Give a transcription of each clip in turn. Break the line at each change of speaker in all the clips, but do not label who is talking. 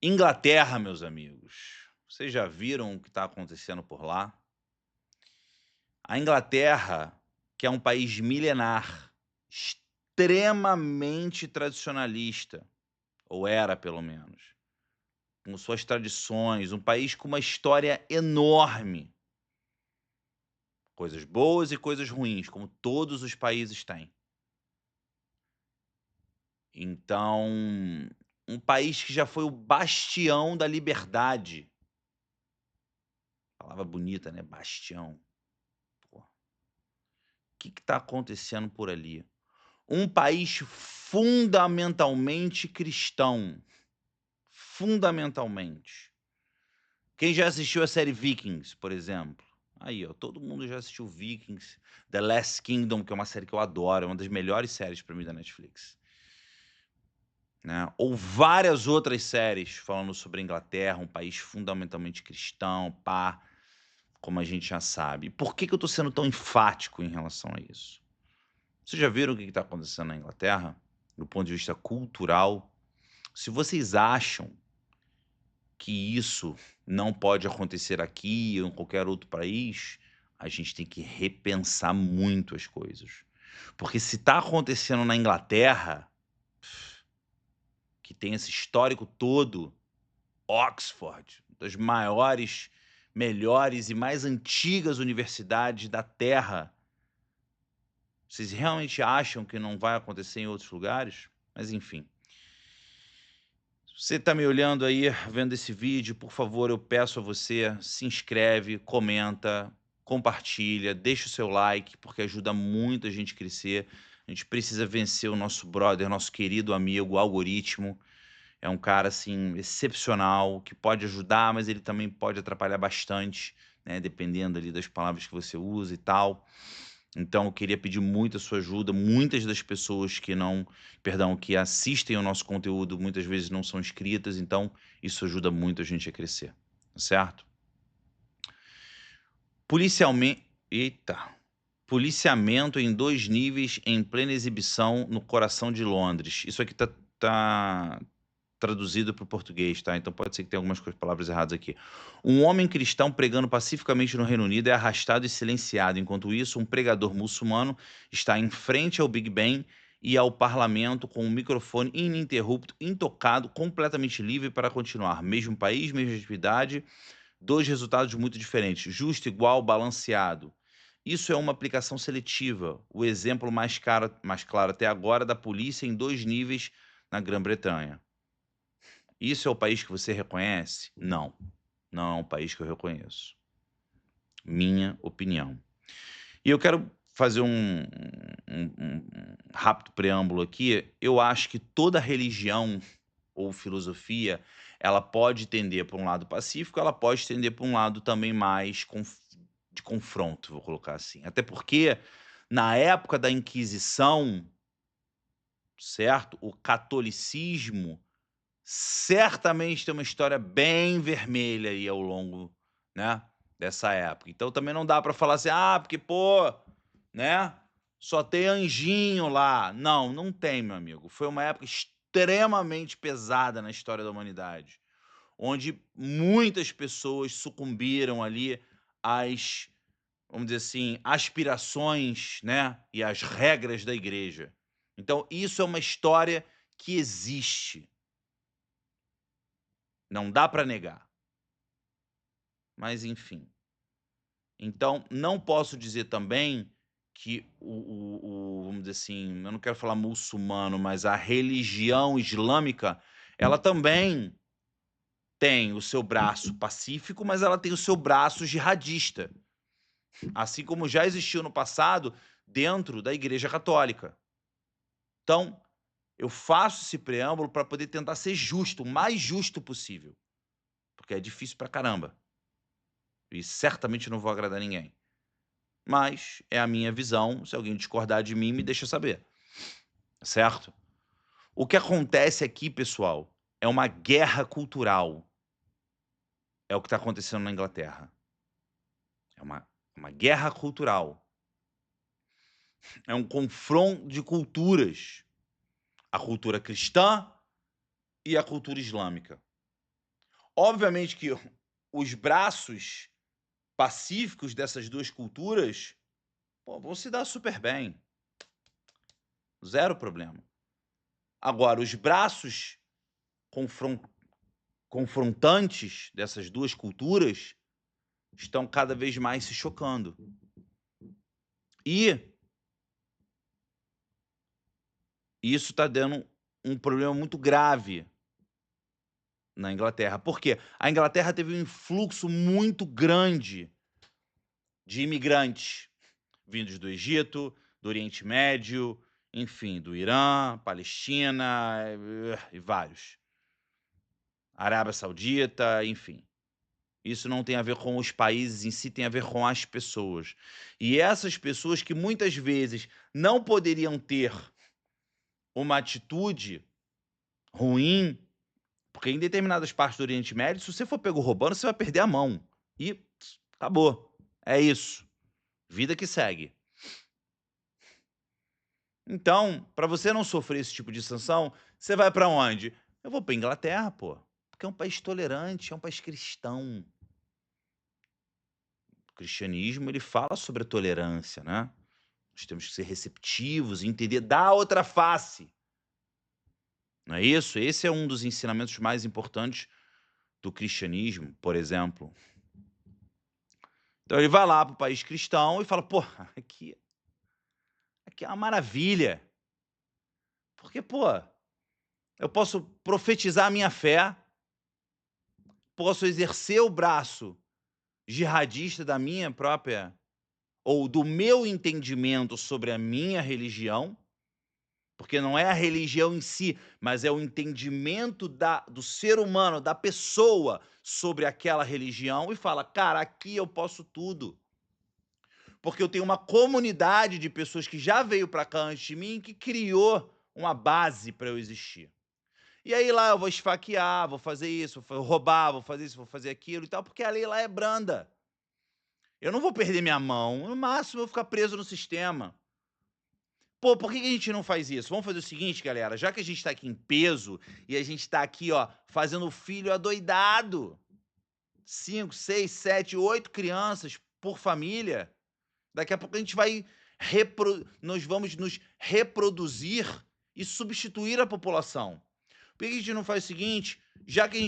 Inglaterra, meus amigos. Vocês já viram o que está acontecendo por lá? A Inglaterra, que é um país milenar, extremamente tradicionalista, ou era pelo menos, com suas tradições, um país com uma história enorme, coisas boas e coisas ruins, como todos os países têm. Então, um país que já foi o bastião da liberdade. Palavra bonita, né? Bastião. Pô, o que está acontecendo por ali? Um país fundamentalmente cristão, fundamentalmente. Quem já assistiu a série Vikings, por exemplo? Aí, ó, todo mundo já assistiu Vikings, The Last Kingdom, que é uma série que eu adoro, é uma das melhores séries pra mim da Netflix, né. Ou várias outras séries falando sobre a Inglaterra, um país fundamentalmente cristão, pá, como a gente já sabe. Por que que eu tô sendo tão enfático em relação a isso? Vocês já viram o que está acontecendo na Inglaterra, do ponto de vista cultural? Se vocês acham que isso não pode acontecer aqui ou em qualquer outro país, a gente tem que repensar muito as coisas. Porque se está acontecendo na Inglaterra, que tem esse histórico todo, Oxford, das maiores, melhores e mais antigas universidades da Terra, vocês realmente acham que não vai acontecer em outros lugares? Mas enfim. Você está me olhando aí, vendo esse vídeo, por favor, eu peço a você, se inscreve, comenta, compartilha, deixa o seu like, porque ajuda muito a gente crescer. A gente precisa vencer o nosso brother, nosso querido amigo, o algoritmo. É um cara, assim, excepcional, que pode ajudar, mas ele também pode atrapalhar bastante, né, dependendo ali das palavras que você usa e tal. Então eu queria pedir muito a sua ajuda. Muitas das pessoas que não perdão, que assistem ao nosso conteúdo, muitas vezes não são inscritas, então isso ajuda muito a gente a crescer, tá certo? Policialmen eita. Policiamento em 2 níveis em plena exibição no coração de Londres. Isso aqui tá traduzido para o português, tá, então pode ser que tenha algumas palavras erradas aqui. Um homem cristão pregando pacificamente no Reino Unido é arrastado e silenciado. Enquanto isso, um pregador muçulmano está em frente ao Big Ben e ao parlamento com um microfone ininterrupto, intocado, completamente livre para continuar. Mesmo país, mesma atividade, 2 resultados muito diferentes. Justo, igual, balanceado. Isso é uma aplicação seletiva. O exemplo mais claro até agora da polícia em 2 níveis na Grã-Bretanha. Isso é o país que você reconhece? Não, não é um país que eu reconheço. Minha opinião. E eu quero fazer um rápido preâmbulo aqui. Eu acho que toda religião ou filosofia, ela pode tender para um lado pacífico, ela pode tender para um lado também mais de confronto, vou colocar assim. Até porque, na época da Inquisição, certo? O catolicismo certamente tem uma história bem vermelha aí ao longo, né, dessa época. Então também não dá para falar assim: "Ah, porque, pô, né, só tem anjinho lá". Não, não tem, meu amigo. Foi uma época extremamente pesada na história da humanidade, onde muitas pessoas sucumbiram ali às, vamos dizer assim, aspirações, né, e às regras da igreja. Então isso é uma história que existe. Não dá para negar, mas enfim. Então, não posso dizer também que vamos dizer assim, eu não quero falar muçulmano, mas a religião islâmica, ela também tem o seu braço pacífico, mas ela tem o seu braço jihadista, assim como já existiu no passado dentro da Igreja Católica. Então, eu faço esse preâmbulo para poder tentar ser justo, o mais justo possível, porque é difícil pra caramba. E certamente não vou agradar ninguém. Mas é a minha visão, se alguém discordar de mim, me deixa saber, certo? O que acontece aqui, pessoal, é uma guerra cultural, é o que está acontecendo na Inglaterra. É uma guerra cultural, é um confronto de culturas, a cultura cristã e a cultura islâmica. Obviamente que os braços pacíficos dessas duas culturas, pô, vão se dar super bem. Zero problema. Agora, os braços confrontantes dessas duas culturas estão cada vez mais se chocando. E isso está dando um problema muito grave na Inglaterra. Por quê? A Inglaterra teve um influxo muito grande de imigrantes vindos do Egito, do Oriente Médio, enfim, do Irã, Palestina e vários. Arábia Saudita, enfim. Isso não tem a ver com os países em si, tem a ver com as pessoas. E essas pessoas que muitas vezes não poderiam ter uma atitude ruim, porque em determinadas partes do Oriente Médio, se você for pego roubando, você vai perder a mão. E acabou. É isso. Vida que segue. Então, para você não sofrer esse tipo de sanção, você vai para onde? Eu vou para Inglaterra, pô. Porque é um país tolerante, é um país cristão. O cristianismo, ele fala sobre a tolerância, né? Nós temos que ser receptivos, entender, dar outra face. Não é isso? Esse é um dos ensinamentos mais importantes do cristianismo, por exemplo. Então ele vai lá para o país cristão e fala, pô, aqui é uma maravilha. Porque, pô, eu posso profetizar a minha fé, posso exercer o braço jihadista da minha própria, ou do meu entendimento sobre a minha religião, porque não é a religião em si, mas é o entendimento do ser humano, da pessoa sobre aquela religião, e fala, cara, aqui eu posso tudo. Porque eu tenho uma comunidade de pessoas que já veio para cá antes de mim, que criou uma base para eu existir. E aí lá eu vou esfaquear, vou fazer isso, vou roubar, vou fazer isso, vou fazer aquilo e tal, porque a lei lá é branda. Eu não vou perder minha mão, no máximo eu vou ficar preso no sistema. Pô, por que a gente não faz isso? Vamos fazer o seguinte, galera, já que a gente tá aqui em peso e a gente tá aqui, ó, fazendo filho adoidado, 5, 6, 7, 8 crianças por família, daqui a pouco a gente vai nós vamos nos reproduzir e substituir a população. Por que a gente não faz o seguinte? Já que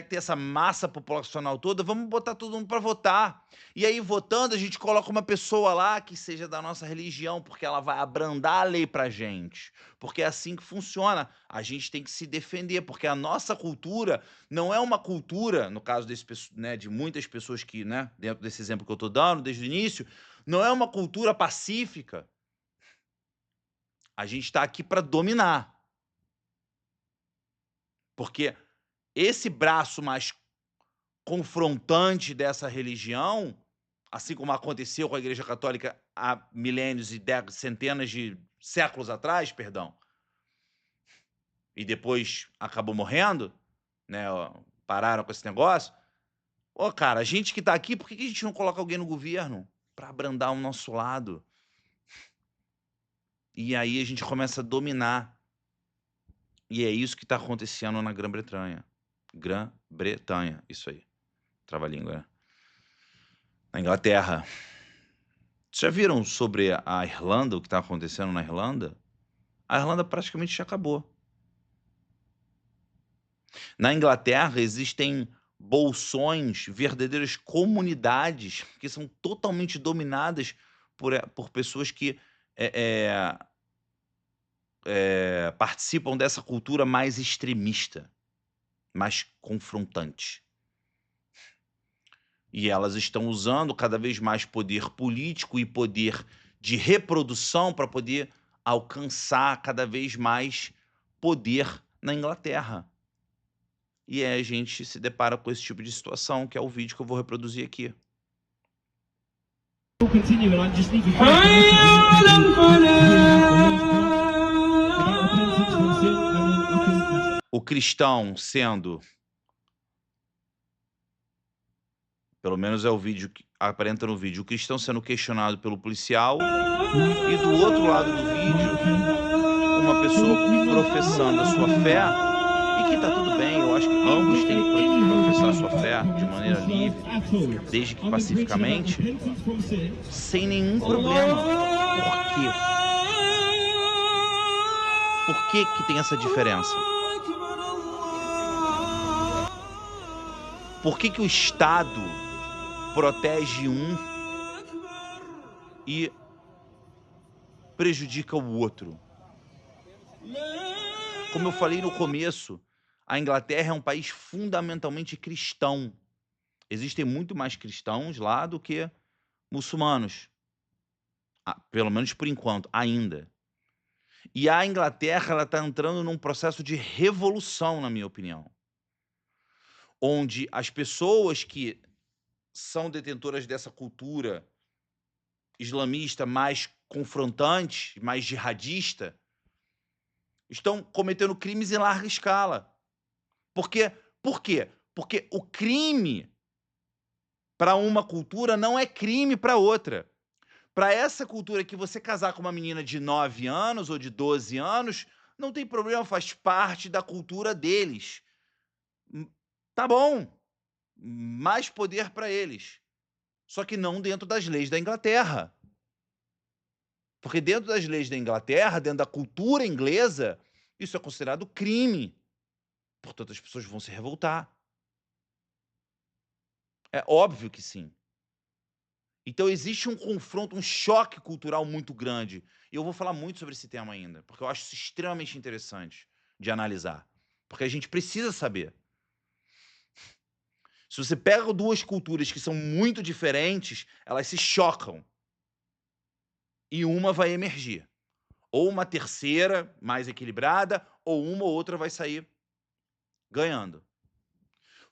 tem essa massa populacional toda, vamos botar todo mundo para votar. E aí, votando, a gente coloca uma pessoa lá que seja da nossa religião, porque ela vai abrandar a lei pra gente. Porque é assim que funciona. A gente tem que se defender, porque a nossa cultura não é uma cultura, no caso né, de muitas pessoas que, né, dentro desse exemplo que eu estou dando, desde o início, não é uma cultura pacífica. A gente está aqui para dominar. Porque esse braço mais confrontante dessa religião, assim como aconteceu com a Igreja Católica há milênios e centenas de séculos atrás, perdão, e depois acabou morrendo, né? Pararam com esse negócio. Ô, cara, a gente que tá aqui, por que a gente não coloca alguém no governo para abrandar o nosso lado? E aí a gente começa a dominar. E é isso que está acontecendo na Grã-Bretanha. Grã-Bretanha, isso aí. Trava-língua, né? Na Inglaterra. Vocês já viram sobre a Irlanda, o que está acontecendo na Irlanda? A Irlanda praticamente já acabou. Na Inglaterra existem bolsões, verdadeiras comunidades que são totalmente dominadas por pessoas que participam dessa cultura mais extremista, mais confrontante. E elas estão usando cada vez mais poder político e poder de reprodução para poder alcançar cada vez mais poder na Inglaterra. E aí a gente se depara com esse tipo de situação, que é o vídeo que eu vou reproduzir aqui. O cristão sendo, pelo menos é o vídeo que aparenta no vídeo, o cristão sendo questionado pelo policial, e do outro lado do vídeo, uma pessoa professando a sua fé, e que tá tudo bem, eu acho que ambos têm que professar professar a sua fé de maneira livre, desde que pacificamente, sem nenhum problema. Por quê? Por que que tem essa diferença? Por que que o Estado protege um e prejudica o outro? Como eu falei no começo, a Inglaterra é um país fundamentalmente cristão. Existem muito mais cristãos lá do que muçulmanos, pelo menos por enquanto, ainda. E a Inglaterra, ela está entrando num processo de revolução, na minha opinião, onde as pessoas que são detentoras dessa cultura islamista mais confrontante, mais jihadista, estão cometendo crimes em larga escala. Por quê? Porque o crime para uma cultura não é crime para outra. Para essa cultura que você casar com uma menina de 9 anos ou de 12 anos, não tem problema, faz parte da cultura deles. Tá bom, mais poder para eles. Só que não dentro das leis da Inglaterra. Porque dentro das leis da Inglaterra, dentro da cultura inglesa, isso é considerado crime. Portanto, as pessoas vão se revoltar. É óbvio que sim. Então existe um confronto, um choque cultural muito grande. E eu vou falar muito sobre esse tema ainda, porque eu acho isso extremamente interessante de analisar. Porque a gente precisa saber. Se você pega duas culturas que são muito diferentes, elas se chocam. E uma vai emergir. Ou uma terceira, mais equilibrada, ou uma ou outra vai sair ganhando.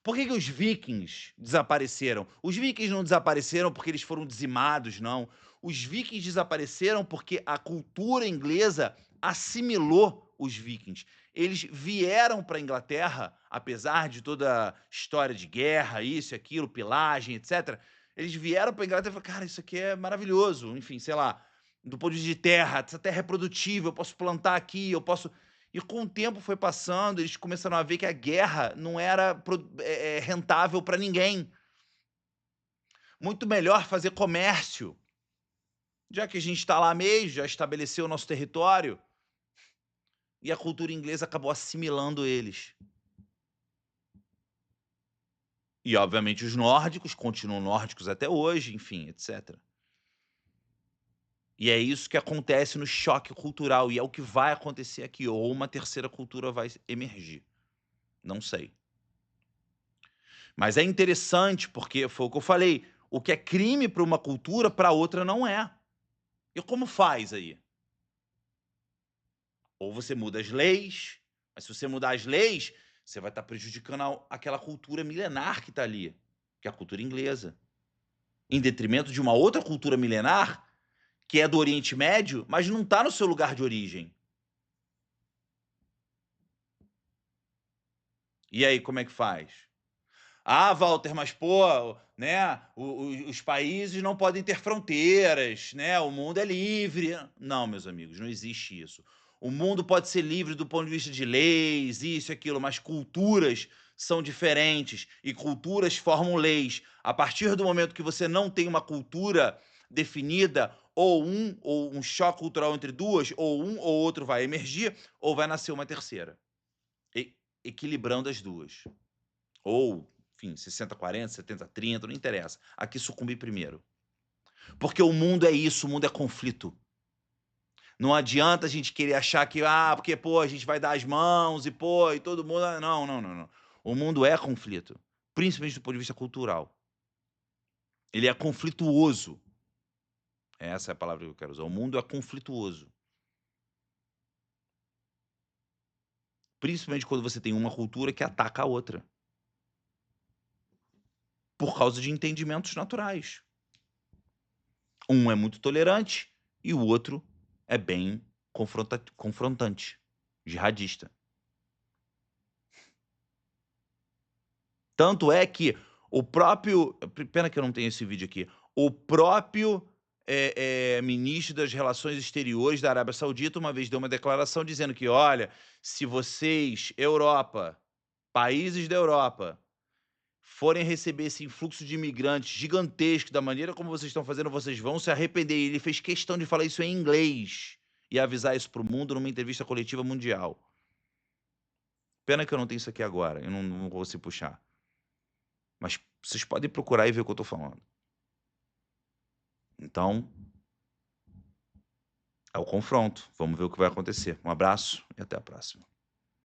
Por que os vikings desapareceram? Os vikings não desapareceram porque eles foram dizimados, não. Os vikings desapareceram porque a cultura inglesa assimilou os vikings. Eles vieram para a Inglaterra, apesar de toda a história de guerra, isso e aquilo, pilagem, etc. Eles vieram para a Inglaterra e falaram, cara, isso aqui é maravilhoso. Enfim, sei lá, do ponto de vista de terra, essa terra é produtiva, eu posso plantar aqui, eu posso... E com o tempo foi passando, eles começaram a ver que a guerra não era rentável para ninguém. Muito melhor fazer comércio. Já que a gente está lá mesmo, já estabeleceu o nosso território. E a cultura inglesa acabou assimilando eles. E, obviamente, os nórdicos continuam nórdicos até hoje, enfim, etc. E é isso que acontece no choque cultural, e é o que vai acontecer aqui, ou uma terceira cultura vai emergir. Não sei. Mas é interessante, porque foi o que eu falei, o que é crime para uma cultura, para outra não é. E como faz aí? Ou você muda as leis, mas se você mudar as leis, você vai estar prejudicando aquela cultura milenar que está ali, que é a cultura inglesa. Em detrimento de uma outra cultura milenar, que é do Oriente Médio, mas não está no seu lugar de origem. E aí, como é que faz? Ah, Walter, mas pô, né, os países não podem ter fronteiras, né, o mundo é livre. Não, meus amigos, não existe isso. O mundo pode ser livre do ponto de vista de leis, isso e aquilo, mas culturas são diferentes e culturas formam leis. A partir do momento que você não tem uma cultura definida, ou um choque cultural entre duas, ou um ou outro vai emergir, ou vai nascer uma terceira, equilibrando as duas. Ou, enfim, 60-40, 70-30, não interessa. Aqui sucumbi primeiro. Porque o mundo é isso, o mundo é conflito. Não adianta a gente querer achar que, porque, pô, a gente vai dar as mãos e, pô, e todo mundo... Não, não, não, não. O mundo é conflito, principalmente do ponto de vista cultural. Ele é conflituoso. Essa é a palavra que eu quero usar. O mundo é conflituoso. Principalmente quando você tem uma cultura que ataca a outra. Por causa de entendimentos naturais. Um é muito tolerante e o outro é bem confrontante, jihadista. Tanto é que o próprio... Pena que eu não tenho esse vídeo aqui. O próprio ministro das Relações Exteriores da Arábia Saudita uma vez deu uma declaração dizendo que, olha, se vocês, Europa, países da Europa, forem receber esse influxo de imigrantes gigantesco, da maneira como vocês estão fazendo, vocês vão se arrepender. E ele fez questão de falar isso em inglês e avisar isso para o mundo numa entrevista coletiva mundial. Pena que eu não tenho isso aqui agora, eu não vou se puxar. Mas vocês podem procurar e ver o que eu tô falando. Então, é o confronto. Vamos ver o que vai acontecer. Um abraço e até a próxima.